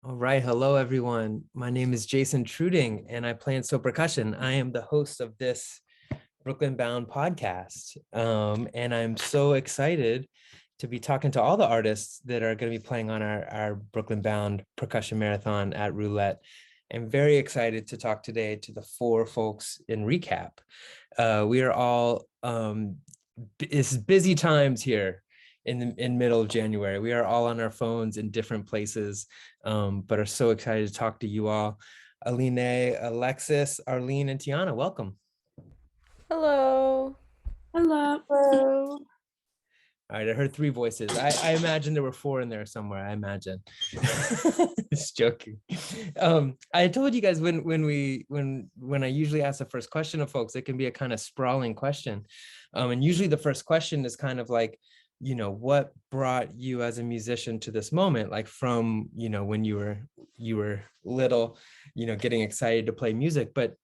All right. Hello, everyone. My name is Jason Treuting, and I play ensemble percussion. I am the host of this Brooklyn Bound podcast. And I'm so excited to be talking to all the artists that are going to be playing on our Brooklyn Bound percussion marathon at Roulette. I'm very excited to talk today to the four folks in Recap. We are all, it's busy times here in middle of January. We are all on our phones in different places, but are so excited to talk to you all. Aline, Alexis, Arlene, and Tiana, welcome. Hello. Hello. Hello. All right, I heard three voices. I imagine there were four in there somewhere. I imagine. Just joking. I told you guys when I usually ask the first question of folks, it can be a kind of sprawling question, and usually the first question is kind of like, what brought you as a musician to this moment, like from when you were little, getting excited to play music. But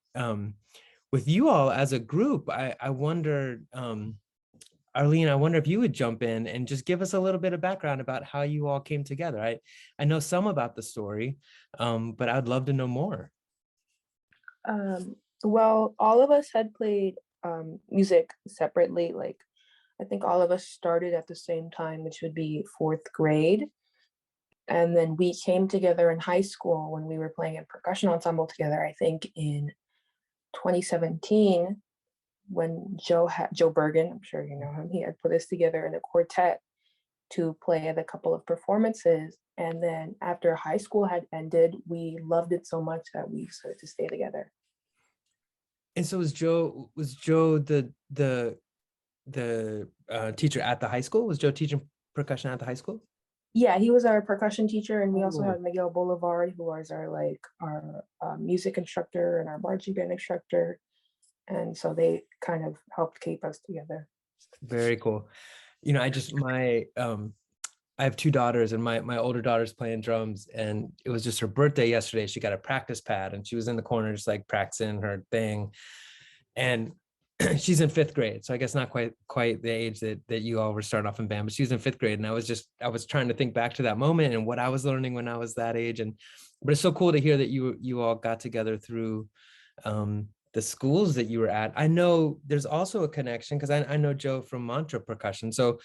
with you all as a group, I wonder. Arlene, I wonder if you would jump in and just give us a little bit of background about how you all came together. I know some about the story, but I'd love to know more. Well, all of us had played music separately. Like, I think all of us started at the same time, which would be fourth grade. And then we came together in high school when we were playing a percussion ensemble together, I think in 2017, when Joe Bergen, I'm sure you know him, he had put us together in a quartet to play at a couple of performances. And then after high school had ended, we loved it so much that we started to stay together. And so was Joe the teacher at the high school? Was Joe teaching percussion at the high school? Yeah, he was our percussion teacher, and we also Oh. had Miguel Boulevard, who was our music instructor and our marching band instructor. And so they kind of helped keep us together. Very cool. I have two daughters, and my older daughter's playing drums, and it was just her birthday yesterday. She got a practice pad and she was in the corner just like practicing her thing. And she's in fifth grade, so I guess not quite the age that you all were starting off in band, but she was in fifth grade. And I was trying to think back to that moment and what I was learning when I was that age. But it's so cool to hear that you all got together through the schools that you were at. I know there's also a connection because I know Joe from Mantra Percussion. So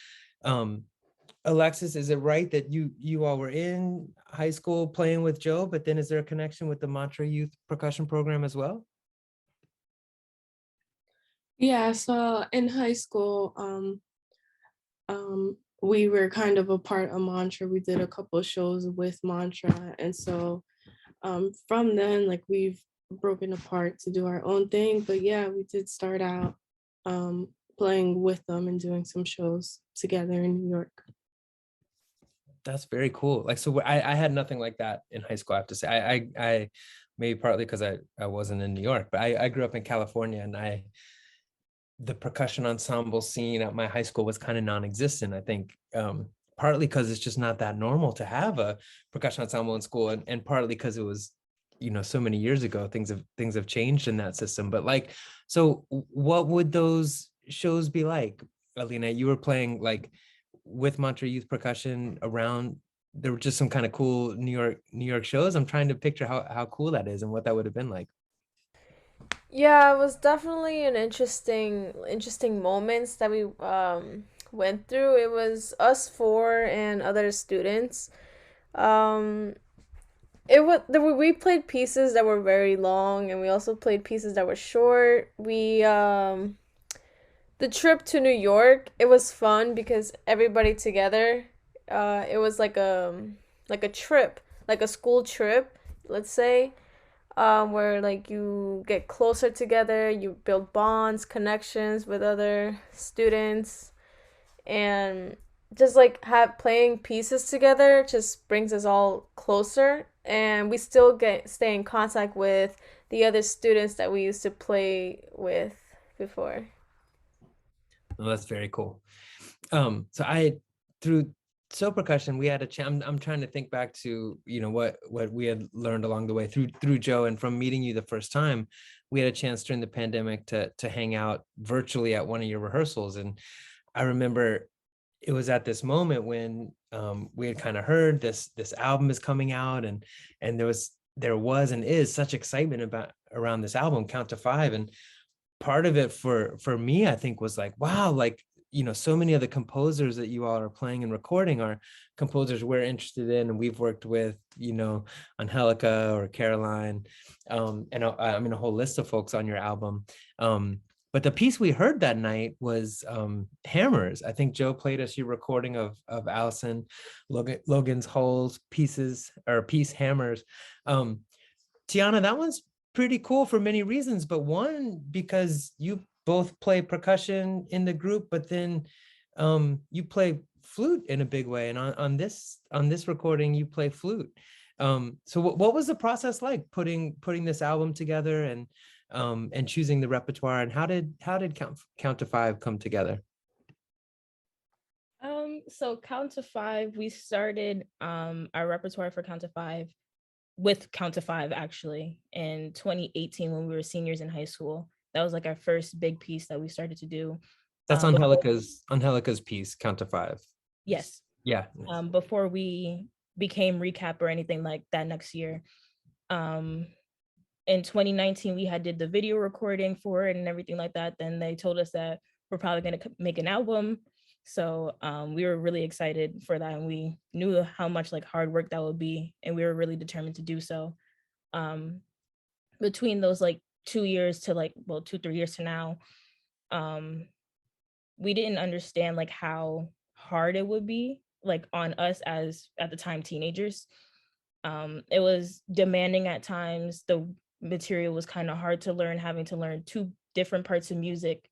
Alexis, is it right that you all were in high school playing with Joe, but then is there a connection with the Mantra Youth Percussion Program as well? Yeah, so in high school, we were kind of a part of Mantra. We did a couple of shows with Mantra. And so from then, like we've broken apart to do our own thing. But yeah, we did start out playing with them and doing some shows together in New York. That's very cool. Like, so I had nothing like that in high school, I have to say. I maybe partly because I wasn't in New York, but I grew up in California, and the percussion ensemble scene at my high school was kind of non-existent. I think partly because it's just not that normal to have a percussion ensemble in school, and partly because it was, so many years ago. Things have changed in that system. But like, so what would those shows be like, Alina? You were playing like with Mantra Youth Percussion around. There were just some kind of cool New York shows. I'm trying to picture how cool that is and what that would have been like. Yeah, it was definitely an interesting moments that we went through. It was us four and other students. Um we played pieces that were very long, and we also played pieces that were short. We The trip to New York, it was fun because everybody together. It was like a trip, like a school trip, let's say, where like you get closer together, you build bonds, connections with other students, and just like have playing pieces together just brings us all closer, and we still get stay in contact with the other students that we used to play with before. Oh, that's very cool. So through so percussion, we had a chance. I'm trying to think back to, what we had learned along the way through Joe, and from meeting you the first time, we had a chance during the pandemic to hang out virtually at one of your rehearsals. And I remember it was at this moment when we had kind of heard this album is coming out, and there was and is such excitement around this album, Count to Five. And part of it for me, I think, was like, wow, like, you know, so many of the composers that you all are playing and recording are composers we're interested in and we've worked with, you know, Angelica or Caroline, and I mean a whole list of folks on your album. But the piece we heard that night was Hammers. I think Joe played us your recording of Allison Logan's whole piece Hammers. Tiana, that one's pretty cool for many reasons, but one, because you both play percussion in the group, but then you play flute in a big way. And on this recording, you play flute. So what was the process like putting this album together and choosing the repertoire, and how did Count to Five come together? So Count to Five, we started our repertoire for Count to Five with Count to Five actually in 2018 when we were seniors in high school. That was like our first big piece that we started to do. That's Angelica's piece, Count to Five. Yes. Yeah. Before we became Recap or anything like that next year. In 2019, we had did the video recording for it and everything like that. Then they told us that we're probably going to make an album. So we were really excited for that. And we knew how much like hard work that would be. And we were really determined to do so. Between those like 2 years to like, well, 2-3 years to now, we didn't understand like how hard it would be like on us as at the time teenagers. It was demanding at times. The material was kind of hard to learn, having to learn 2 different parts of music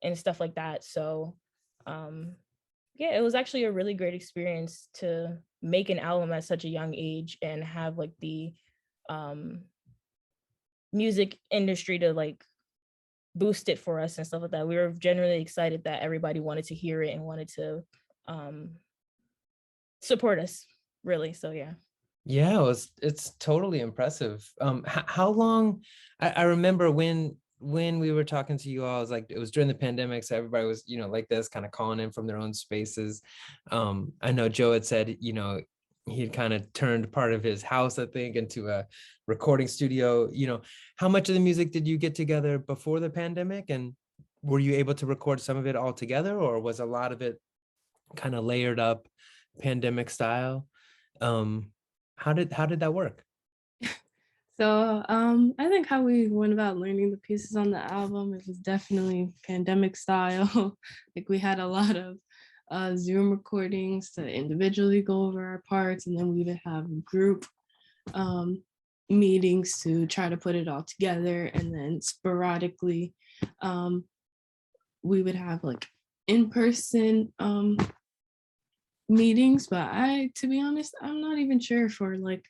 and stuff like that. So yeah, it was actually a really great experience to make an album at such a young age and have like the music industry to like boost it for us and stuff like that. We were generally excited that everybody wanted to hear it and wanted to support us, really. So yeah. Yeah, it's totally impressive. How long? I remember when we were talking to you all, it was like, it was during the pandemic, so everybody was, you know, like this, kind of calling in from their own spaces. I know Joe had said, you know, he had kind of turned part of his house, I think, into a recording studio. You know, how much of the music did you get together before the pandemic, and were you able to record some of it all together, or was a lot of it kind of layered up pandemic style? How did that work? So I think how we went about learning the pieces on the album, it was definitely pandemic style. Like we had a lot of Zoom recordings to individually go over our parts, and then we would have group meetings to try to put it all together. And then sporadically we would have like in-person meetings. But to be honest, I'm not even sure for like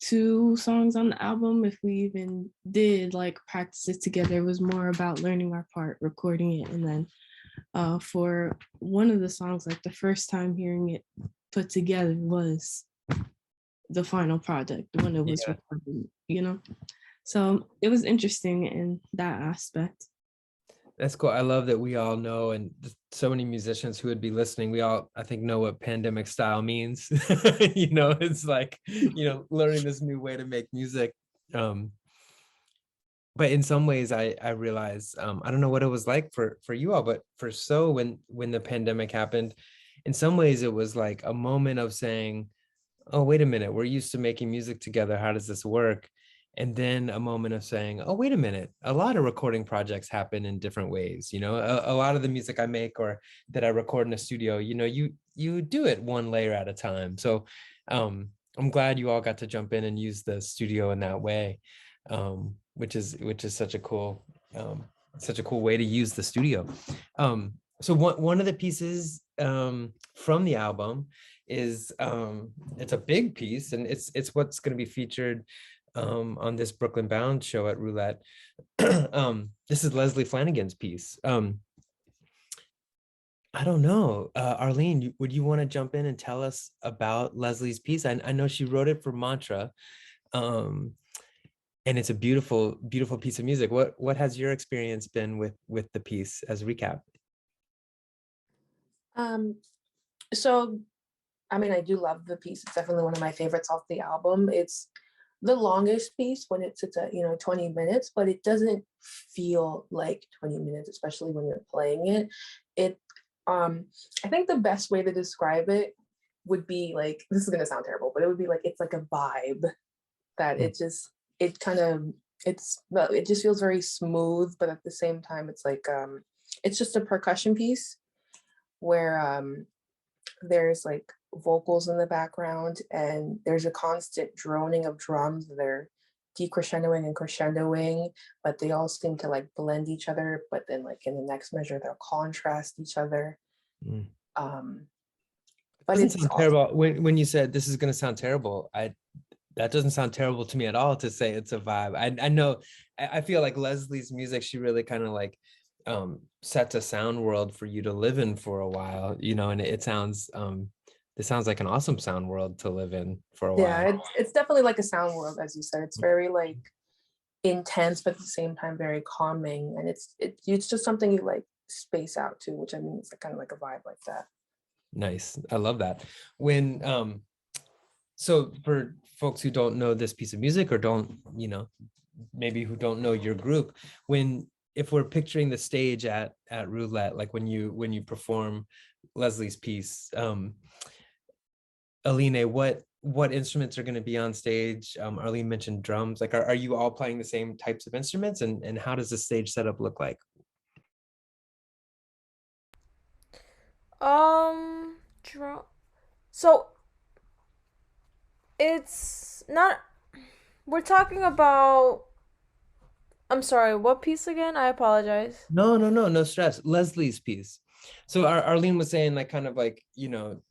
2 songs on the album if we even did like practices together. It was more about learning our part, recording it, and then for one of the songs, like the first time hearing it put together was the final project when it was recorded, you know. So it was interesting in that aspect. That's cool. I love that we all know, and so many musicians who would be listening, we all, I think, know what pandemic style means. You know, it's like, you know, learning this new way to make music. But in some ways, I realize, I don't know what it was like for you all, but for So, when the pandemic happened, in some ways it was like a moment of saying, oh, wait a minute, we're used to making music together. How does this work? And then a moment of saying, oh, wait a minute, a lot of recording projects happen in different ways. You know, a lot of the music I make or that I record in a studio, you know, you do it one layer at a time. So I'm glad you all got to jump in and use the studio in that way, which is such a cool way to use the studio. So one of the pieces from the album is it's a big piece, and it's what's going to be featured on this Brooklyn Bound show at Roulette. This is Leslie Flanagan's piece. I don't know, Arlene, would you want to jump in and tell us about Leslie's piece? I know she wrote it for Mantra, and it's a beautiful piece of music. What has your experience been with the piece as Recap? So I mean, I do love the piece. It's definitely one of my favorites off the album. It's the longest piece when it sits at, 20 minutes, but it doesn't feel like 20 minutes, especially when you're playing it. It, I think the best way to describe it would be like, this is gonna sound terrible, but it would be like, it's like a vibe that it just, it kind of, it just feels very smooth, but at the same time, it's like, it's just a percussion piece where there's like vocals in the background and there's a constant droning of drums. They're decrescendoing and crescendoing, but they all seem to like blend each other. But then like in the next measure, they'll contrast each other. Mm. But Doesn't it's sound terrible. When you said this is going to sound terrible, that doesn't sound terrible to me at all to say it's a vibe. I know, I feel like Leslie's music, she really kind of like sets a sound world for you to live in for a while, and it sounds like an awesome sound world to live in for a while. Yeah, it's definitely like a sound world, as you said. It's very like intense, but at the same time very calming, and it's just something you like space out to, which I mean, it's kind of like a vibe like that. Nice. I love that. When so for folks who don't know this piece of music or don't, maybe who don't know your group, if we're picturing the stage at Roulette, like when you perform Leslie's piece, Aline, what instruments are going to be on stage? Arlene mentioned drums. Like, are you all playing the same types of instruments, and how does the stage setup look like? Drum. So it's not. We're talking about. I'm sorry. What piece again? I apologize. No stress. Leslie's piece. So Arlene was saying like kind of like,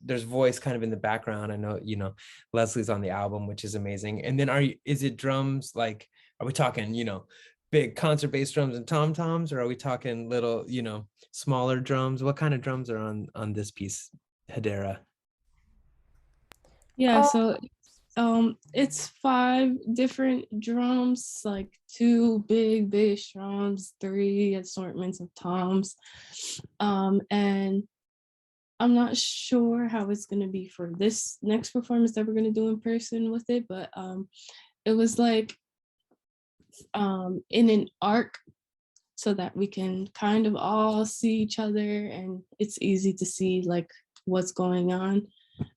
there's voice kind of in the background. I know, Leslie's on the album, which is amazing. And then is it drums? Like, are we talking, big concert bass drums and tom-toms, or are we talking little, smaller drums? What kind of drums are on this piece, Hedera? Yeah, so it's 5 different drums, like 2 big bass drums, 3 assortments of toms, and I'm not sure how it's going to be for this next performance that we're going to do in person with it, but it was like in an arc so that we can kind of all see each other and it's easy to see like what's going on.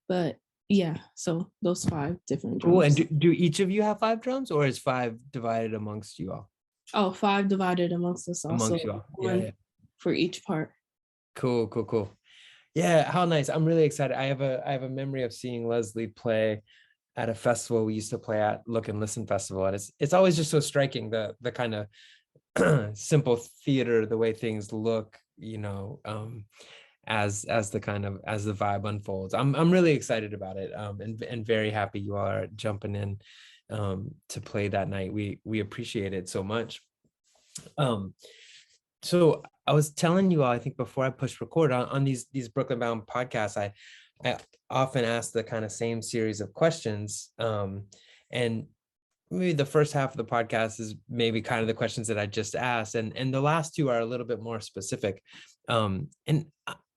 But yeah, so those 5 different drums. Cool. And do each of you have 5 drums, or is 5 divided amongst you all? Oh, 5 divided amongst us also. Amongst you all. Yeah. For each part. Cool. Yeah, how nice. I'm really excited. I have a memory of seeing Leslie play at a festival we used to play at, Look and Listen Festival. And it's always just so striking, the kind of simple theater, the way things look, as the vibe unfolds. I'm really excited about it, and very happy you all are jumping in to play that night. We appreciate it so much. So I was telling you all, I think before I push record on these Brooklyn Bound podcasts, I often ask the kind of same series of questions, and maybe the first half of the podcast is maybe kind of the questions that I just asked, and the last 2 are a little bit more specific. And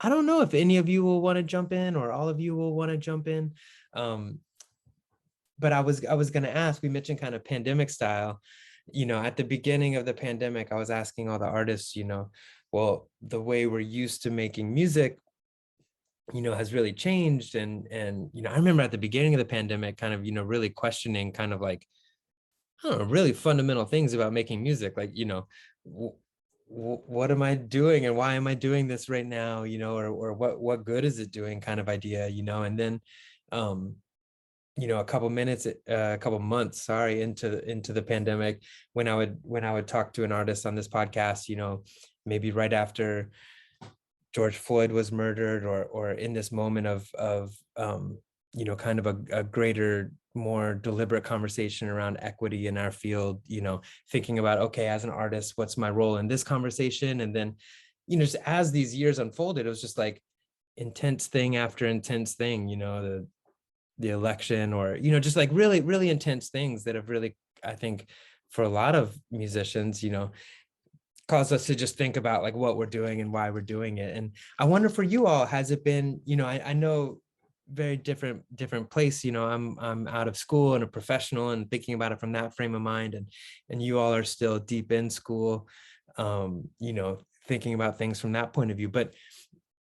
I don't know if any of you will want to jump in, or all of you will want to jump in. But I was going to ask, we mentioned kind of pandemic style, at the beginning of the pandemic, I was asking all the artists, well, the way we're used to making music, has really changed. And I remember at the beginning of the pandemic kind of, really questioning kind of like, I don't know, really fundamental things about making music. Like, what am I doing and why am I doing this right now? Or what good is it doing kind of idea, and then, a couple months, sorry, into the pandemic, when I would talk to an artist on this podcast, maybe right after George Floyd was murdered, or in this moment of kind of a greater, more deliberate conversation around equity in our field, thinking about, okay, as an artist, what's my role in this conversation? And then, just as these years unfolded, it was just like intense thing after intense thing, the election, or, just like really, really intense things that have really, I think, for a lot of musicians, caused us to just think about like what we're doing and why we're doing it. And I wonder for you all, has it been, I know very different place. You know, I'm out of school and a professional and thinking about it from that frame of mind, and you all are still deep in school, you know, thinking about things from that point of view. But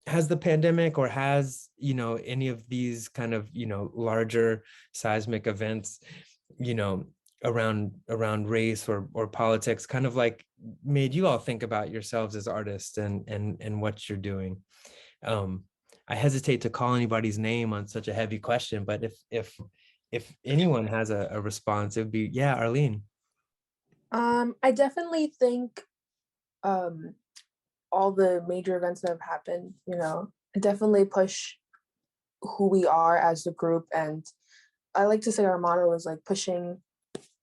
has the pandemic, or has, you know, any of these kind of, you know, larger seismic events, you know, around race or politics kind of like made you all think about yourselves as artists and what you're doing? I hesitate to call anybody's name on such a heavy question, but if anyone has a response, it would be, yeah, Arlene. I definitely think all the major events that have happened, you know, definitely push who we are as a group. And I like to say our motto is like pushing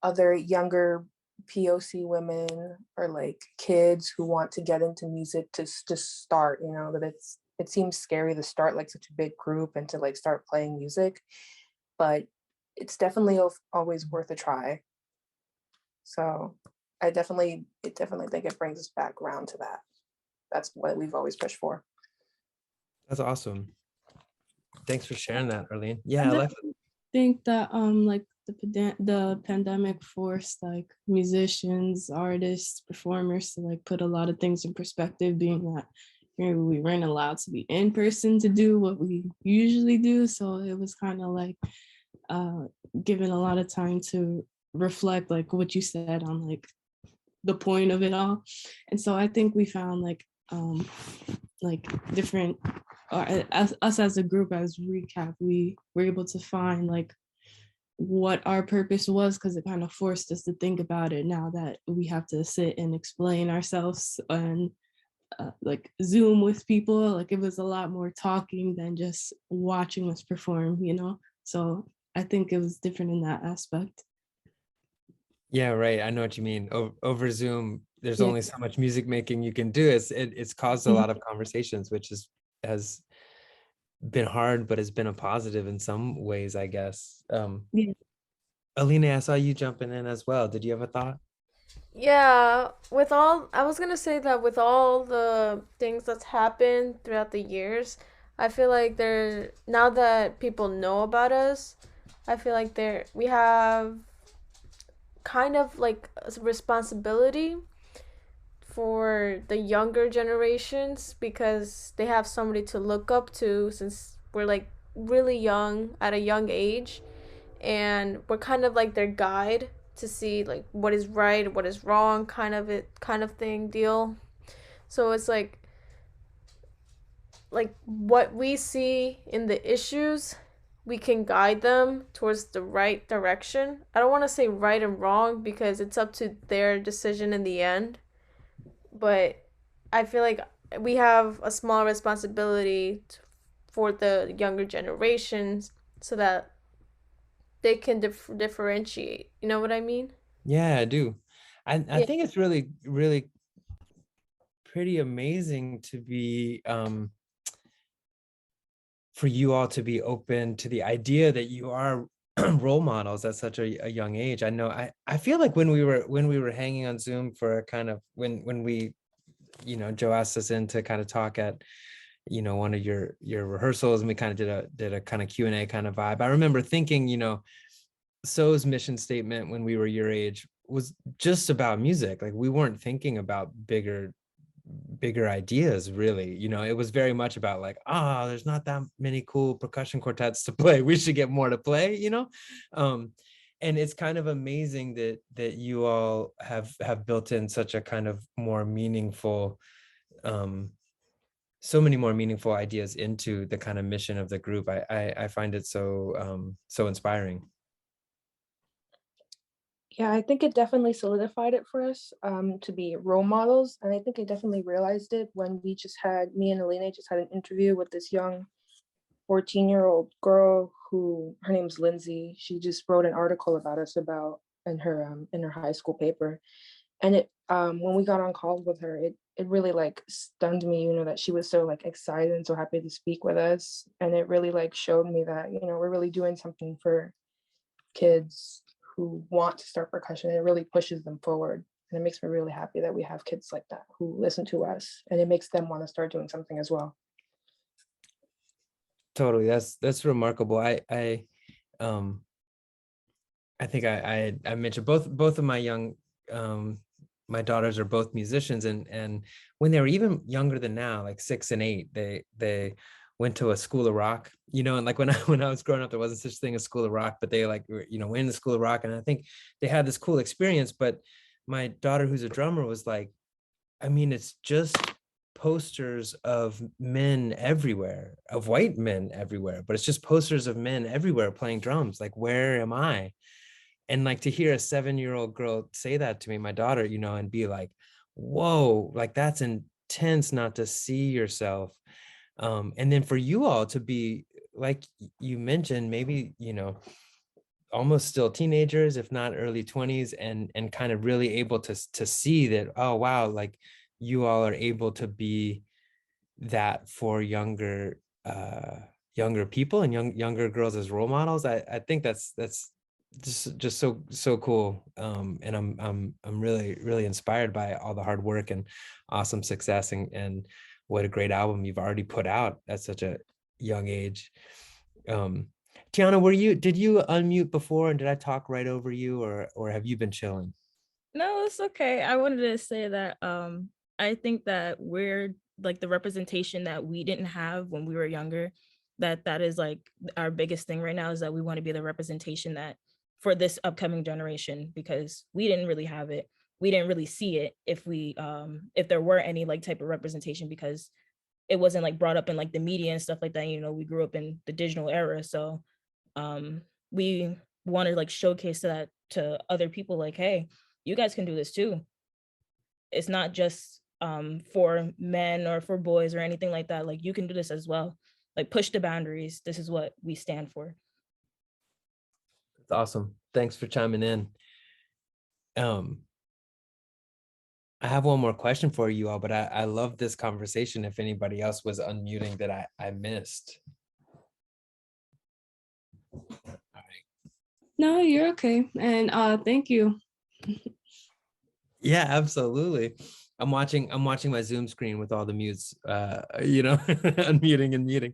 other younger POC women or like kids who want to get into music to start, you know, that it seems scary to start like such a big group and to like start playing music, but it's definitely always worth a try. So I definitely think it brings us back around to that. That's what we've always pushed for. That's awesome. Thanks for sharing that, Arlene. I Yeah, definitely think that like the pandemic forced like musicians, artists, performers to like put a lot of things in perspective, being that we weren't allowed to be in person to do what we usually do. So it was kind of like given a lot of time to reflect, like what you said on like the point of it all. And so I think we found like different, us as a group, as Recap, we were able to find like what our purpose was, because it kind of forced us to think about it now that we have to sit and explain ourselves and like Zoom with people. Like it was a lot more talking than just watching us perform, you know? So I think it was different in that aspect. yeah, right. I know what you mean. Over Zoom, there's Yeah. only so much music making you can do. It's caused a lot of conversations, which has been hard, but has been a positive in some ways, I guess. Yeah. Alina, I saw you jumping in as well. Did you have a thought? Yeah, I was gonna say that with all the things that's happened throughout the years, I feel like now that people know about us, I feel like we have kind of like a responsibility for the younger generations, because they have somebody to look up to since we're like really young at a young age, and we're kind of like their guide to see like what is right, what is wrong, kind of thing deal. So it's like what we see in the issues, we can guide them towards the right direction. I don't want to say right and wrong because it's up to their decision in the end, but I feel like we have a small responsibility for the younger generations so that they can differentiate. You know what I mean? Yeah, I do. I Yeah. think it's really pretty amazing to be for you all to be open to the idea that you are role models at such a young age. I know I feel like when we were hanging on Zoom for a kind of when we, you know, Joe asked us in to kind of talk at, you know, one of your rehearsals, and we kind of did a kind of Q&A kind of vibe. I remember thinking, you know, So's mission statement when we were your age was just about music. Like we weren't thinking about bigger ideas, really. You know, it was very much about like, there's not that many cool percussion quartets to play, we should get more to play, you know. And it's kind of amazing that you all have built in such a kind of more meaningful, so many more meaningful ideas into the kind of mission of the group. I find it so inspiring. Yeah, I think it definitely solidified it for us to be role models. And I think I definitely realized it when me and Alina just had an interview with this young 14-year-old girl who, her name's Lindsay. She just wrote an article about us in her high school paper. And it when we got on calls with her, it really like stunned me, you know, that she was so like excited and so happy to speak with us. And it really like showed me that, you know, we're really doing something for kids who want to start percussion. It really pushes them forward. And it makes me really happy that we have kids like that who listen to us, and it makes them want to start doing something as well. Totally. That's remarkable. Um I think I mentioned both of my young my daughters are both musicians, and when they were even younger than now, like 6 and 8, they went to a school of rock, and like when when I was growing up, there wasn't such thing as school of rock, but they like went in the school of rock, and I think they had this cool experience. But my daughter, who's a drummer, was like, I mean, it's just posters of men everywhere, of white men everywhere, but it's just posters of men everywhere playing drums. Like, where am I? And like to hear a 7-year-old girl say that to me, my daughter, and be like, whoa, like that's intense not to see yourself. And then for you all to be, like you mentioned, maybe, almost still teenagers, if not early 20s, and kind of really able to see that, oh wow, like you all are able to be that for younger people and younger girls as role models. I think that's just so cool. And I'm really inspired by all the hard work and awesome success, and what a great album you've already put out at such a young age. Tiana, did you unmute before, and did I talk right over you, or have you been chilling? No, it's okay. I wanted to say that I think that we're like the representation that we didn't have when we were younger, that is like our biggest thing right now, is that we want to be the representation that for this upcoming generation, because we didn't really have it. We didn't really see it if there were any like type of representation, because it wasn't like brought up in like the media and stuff like that. We grew up in the digital era. So we want to like showcase that to other people, like, hey, you guys can do this too. It's not just for men or for boys or anything like that. Like, you can do this as well. Like, push the boundaries. This is what we stand for. That's awesome. Thanks for chiming in. I have one more question for you all, but I love this conversation. If anybody else was unmuting that I missed. All right. No, you're okay. And thank you. Yeah, absolutely. I'm watching my Zoom screen with all the mutes, unmuting and muting.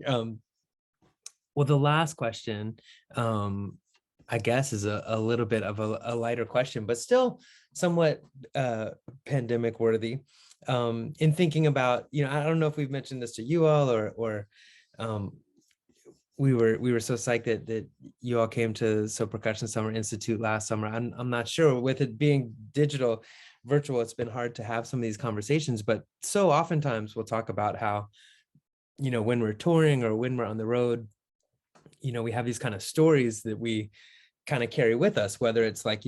Well, the last question, I guess, is a little bit of a lighter question, but still somewhat pandemic worthy. In thinking about, I don't know if we've mentioned this to you all, or we were so psyched that you all came to Percussion Summer Institute last summer. I'm not sure, with it being virtual, it's been hard to have some of these conversations, but so oftentimes we'll talk about how, when we're touring or when we're on the road, we have these kind of stories that we kind of carry with us, whether it's like,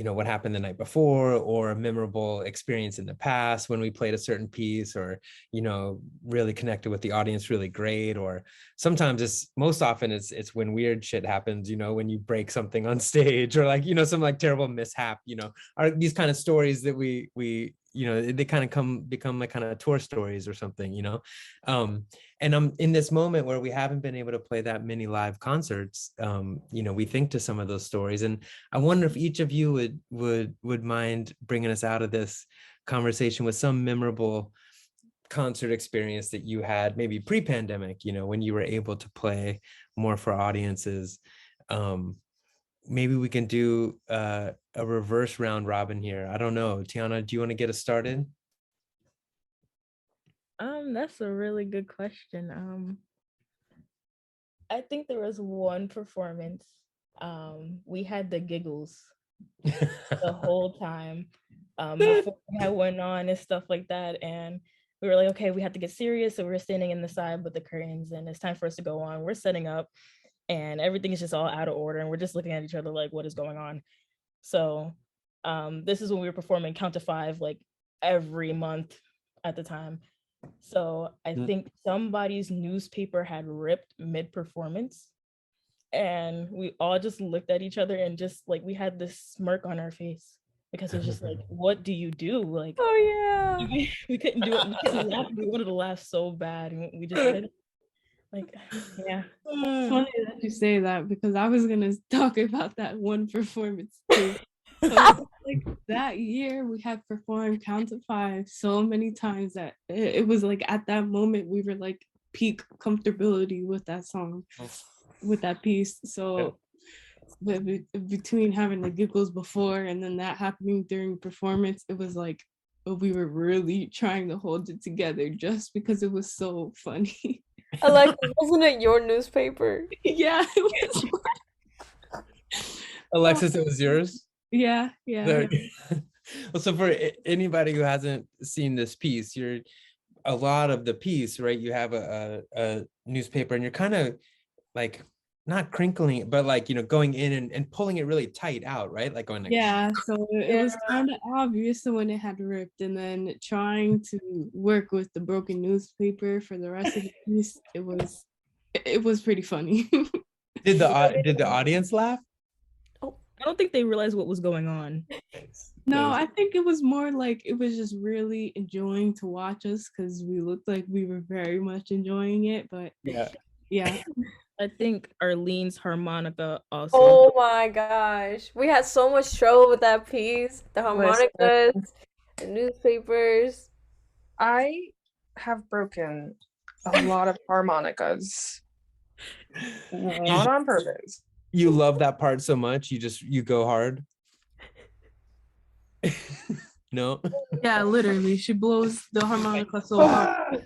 what happened the night before, or a memorable experience in the past when we played a certain piece, or, really connected with the audience really great. Or sometimes most often it's when weird shit happens, when you break something on stage, or like, some like terrible mishap, are these kind of stories that we they kind of become like kind of tour stories or something, and I'm in this moment where we haven't been able to play that many live concerts. We think to some of those stories, and I wonder if each of you would mind bringing us out of this conversation with some memorable concert experience that you had, maybe pre-pandemic, when you were able to play more for audiences. Maybe we can do a reverse round robin here. I don't know. Tiana, do you want to get us started? That's a really good question. I think there was one performance. We had the giggles the whole time. Before I went on and stuff like that, and we were like, okay, we have to get serious. So we're standing in the side with the curtains, and it's time for us to go on. We're setting up, and everything is just all out of order, and we're just looking at each other like, what is going on? So this is when we were performing Count to Five like every month at the time. So I think somebody's newspaper had ripped mid-performance, and we all just looked at each other and just like, we had this smirk on our face, because it was just like, what do you do? Like, oh yeah, we couldn't do it. We couldn't laugh. We wanted to laugh so bad, and we just did. Like, yeah. It's funny that you say that, because I was gonna talk about that one performance too. Like that year we had performed Count to Five so many times that it was like, at that moment we were like peak comfortability with that song, with that piece. So between having the giggles before and then that happening during performance, it was like we were really trying to hold it together just because it was so funny. Alexa, wasn't it your newspaper? Yeah, it was. Alexis, it was yours? Yeah. Well, so for anybody who hasn't seen this piece, you're a lot of the piece, right? You have a newspaper and you're kind of like not crinkling it, but like, going in and pulling it really tight out, right? Like going like, Yeah, so it was kind of obvious when it had ripped, and then trying to work with the broken newspaper for the rest of the piece, it was pretty funny. did the audience laugh? I don't think they realized what was going on. No, I think it was more like it was just really enjoying to watch us because we looked like we were very much enjoying it. But yeah. I think Arlene's harmonica also. Oh my gosh. We had so much trouble with that piece. The harmonicas, the newspapers. I have broken a lot of harmonicas. Not on purpose. You love that part so much, you go hard. No? Yeah, literally. She blows the harmonica so hard.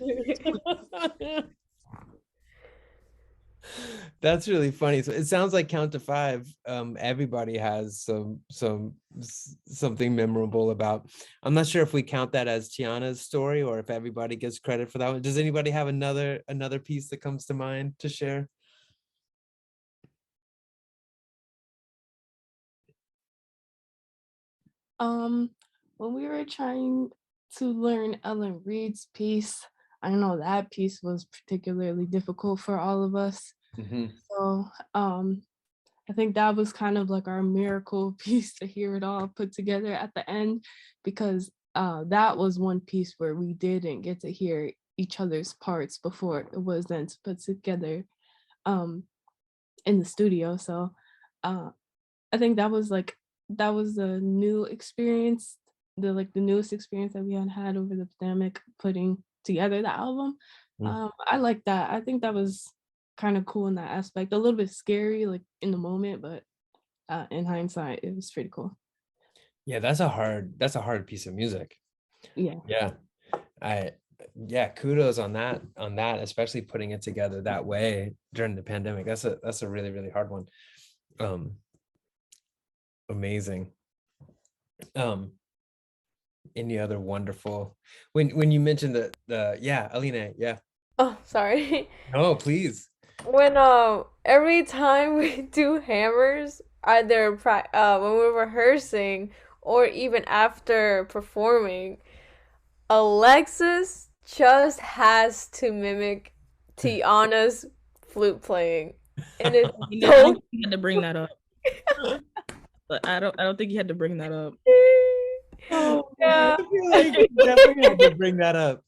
That's really funny. So it sounds like Count to Five. Everybody has something memorable about. I'm not sure if we count that as Tiana's story or if everybody gets credit for that one. Does anybody have another piece that comes to mind to share? When we were trying to learn Ellen Reid's piece, I know that piece was particularly difficult for all of us. So I think that was kind of like our miracle piece to hear it all put together at the end, because that was one piece where we didn't get to hear each other's parts before it was then put together in the studio. So I think that was a new experience, the newest experience that we had over the pandemic, putting together the album. I like that. I think that was kind of cool in that aspect. A little bit scary, like in the moment, but in hindsight, it was pretty cool. Yeah, that's a hard piece of music. Yeah. Kudos on that, especially putting it together that way during the pandemic. That's a really, really hard one. Amazing. Any other wonderful, when you mentioned Alina, Oh, sorry. No, please. When every time we do hammers, either when we're rehearsing or even after performing, Alexis just has to mimic Tiana's flute playing, and it's I don't think you had to bring that up. But I don't think you had to bring that up. Yeah. I feel like you definitely had to bring that up.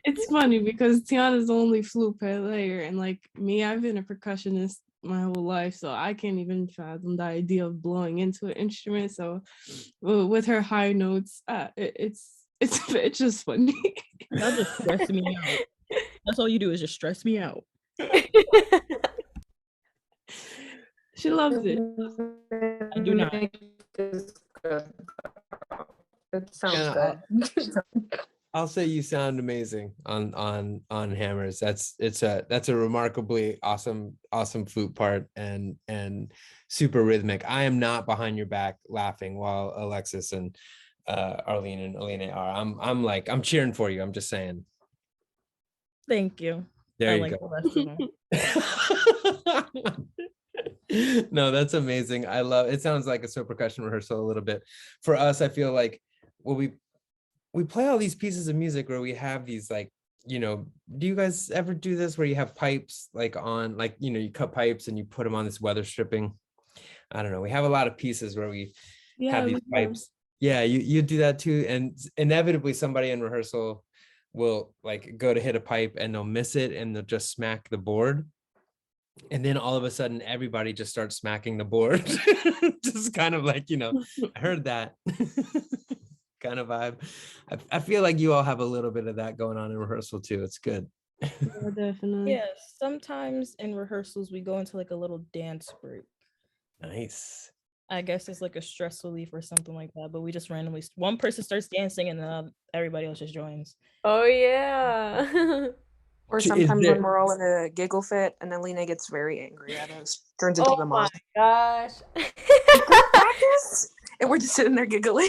It's funny because Tiana's the only flute player, and like me, I've been a percussionist my whole life, so I can't even fathom the idea of blowing into an instrument. So with her high notes, it's just funny. That just stressed me out. That's all you do is just stress me out. She loves it. I do not. It sounds good. I'll say you sound amazing on hammers. That's a remarkably awesome flute part and super rhythmic. I am not behind your back laughing while Alexis and Arlene and Alina are. I'm cheering for you. I'm just saying. Thank you. There I you like go. The rest of them. No, that's amazing. I love it. Sounds like a soap percussion rehearsal a little bit. For us, I feel like we play all these pieces of music where we have these do you guys ever do this where you have pipes on you cut pipes and you put them on this weather stripping? I don't know. We have a lot of pieces where we have these pipes. Yeah, you do that too. And inevitably somebody in rehearsal will go to hit a pipe and they'll miss it and they'll just smack the board. And then all of a sudden everybody just starts smacking the board. Just kind of I heard that. Kind of vibe. I feel like you all have a little bit of that going on in rehearsal too. It's good. Yeah, definitely. Yeah, sometimes in rehearsals we go into like a little dance break. Nice. I guess it's like a stress relief or something like that. But we just randomly, one person starts dancing and then everybody else just joins. Oh yeah. Or Is sometimes there when we're all in a giggle fit and Alina gets very angry at us, turns into Oh the my mom. gosh. Practice, and we're just sitting there giggling.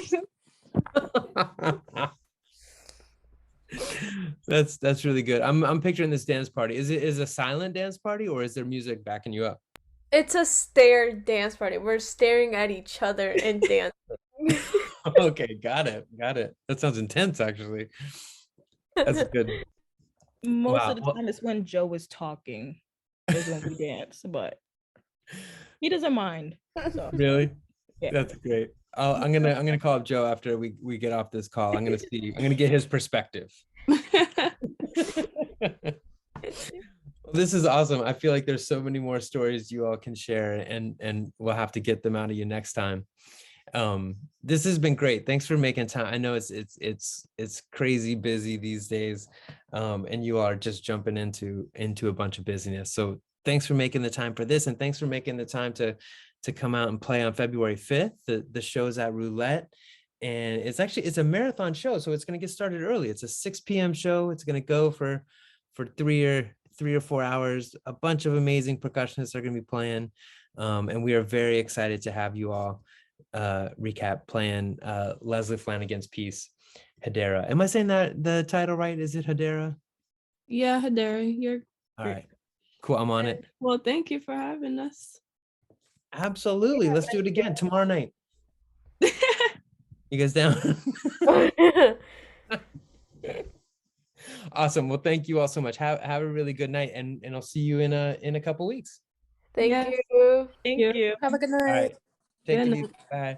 that's really good. I'm picturing this dance party. Is a silent dance party, or is there music backing you up? It's a stare dance party. We're staring at each other and dancing. Okay, got it. That sounds intense, actually. That's good. Most Wow. of the Well, time, it's when Joe is talking, is when we dance, but he doesn't mind. So really? yeah. That's great. I'm gonna call up Joe after we get off this call. I'm gonna get his perspective. Well, this is awesome. I feel like there's so many more stories you all can share, and we'll have to get them out of you next time. This has been great. Thanks for making time. I know it's crazy busy these days, and you are just jumping into a bunch of busyness. So thanks for making the time for this, and thanks for making the time to come out and play on February 5th. The show's at Roulette, and it's a marathon show, so it's going to get started early. It's a 6 p.m. show. It's going to go for 3 or 4 hours. A bunch of amazing percussionists are going to be playing, and we are very excited to have you all recap playing Leslie Flanagan's piece, Hedera. Am I saying that the title right? Is it Hedera? Yeah, Hadari, you're All great. right, cool. I'm on it. Well, thank you for having us. Absolutely. Let's do it again tomorrow night. You guys down? Awesome. Well, thank you all so much. Have a really good night, and I'll see you in a couple weeks. Thank Yes. you. Thank Yeah. you. Have a good All night. right. Take Good it night. easy. Bye.